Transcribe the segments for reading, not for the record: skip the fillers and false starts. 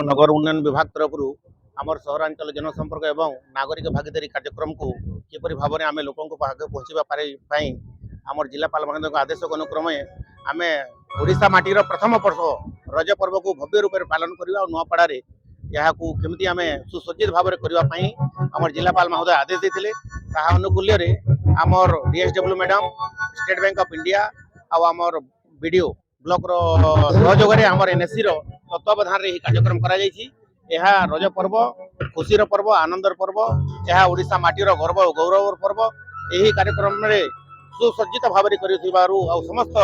नगर उन्नयन विभाग तरफ आमर सहरांचल जनसंपर्क एवं नागरिक भागीदारी कार्यक्रम को किपरि भाव में आम लोक पहुँचा आमर जिलापाल आदेश अनुक्रमे आम ओडिशा माटीर प्रथम वर्ष रज पर्व को भव्य रूप से पालन करवा नुआपड़े यहाँ केमती आम सुसज्जित भाव में करने आम जिलापाल महोदय आदेश देते अनुकूल्य आमर DSW madam state bank of India आमर बीडीओ ब्लॉक सहयोग में आमर एनएससी तत्वावधान कार्यक्रम यह रज पर्व खुशीर पर्व आनंदर पर्व यह ओडिशा माटीर गर्व और गौरव पर्व यही कार्यक्रम में सुसज्जित भाव में समस्त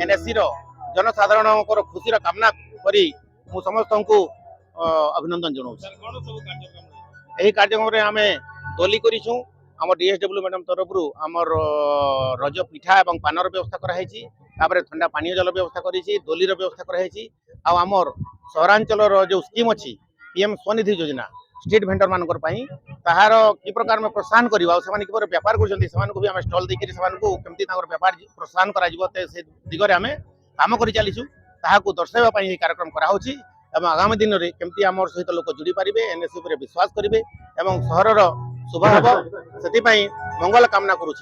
एनएससी जनसाधारण खुशीर कामना करी मु समस्त को अभिनंदन जनाऊँ। यही कार्यक्रम में आम दोली करूँ आम डीएसडब्ल्यू मैडम तरफ आमर रज पिठा और पानर व्यवस्था कराई ठंडा पानी जल व्यवस्था करी दोलीर व्यवस्था कराई आमर सहरांचल जो स्कीम अच्छी पीएम स्वनिधि योजना स्ट्रीट भेंडर मान ताहार कि प्रकार में प्रोत्साहन कर व्यापार कर स्टल देकर केमती व्यापार प्रोत्साहन कर दिगरे आम कम कर चलीचु दर्शाइवाई कार्यक्रम कराऊँच आगामी दिन में केमती आम सहित लोक जोड़ी पारे एनएससी विश्वास करेंगे और सहर शुभ हम से मंगल कामना करुँ।